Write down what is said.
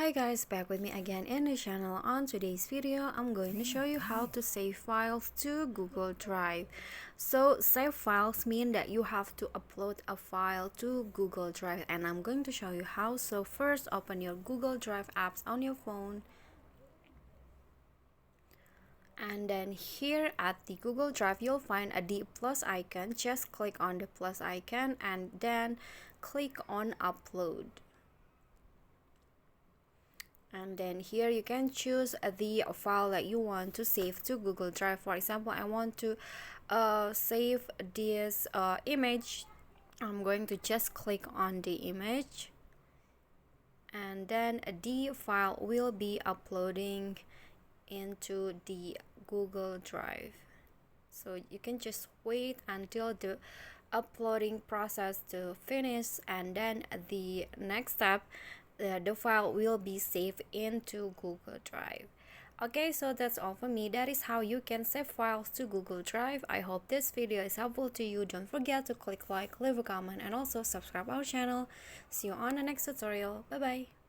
Hi guys, back with me again in the channel. On today's video, I'm going to show you how to save files to Google Drive. So save files mean that you have to upload a file to Google Drive, and I'm going to show you how. So first, open your Google Drive apps on your phone, and then here at the Google Drive you'll find the plus icon. Just click on the plus icon and then click on upload. And then here you can choose the file that you want to save to Google Drive. For example, I want to save this image. I'm going to just click on the image, and then the file will be uploading into the Google Drive. So you can just wait until the uploading process to finish, and then the next step, the file will be saved into Google Drive. Okay, so that's all for me. That is how you can save files to Google Drive. I hope this video is helpful to you. Don't forget to click like, leave a comment, and also subscribe our channel. See you on the next tutorial. Bye bye.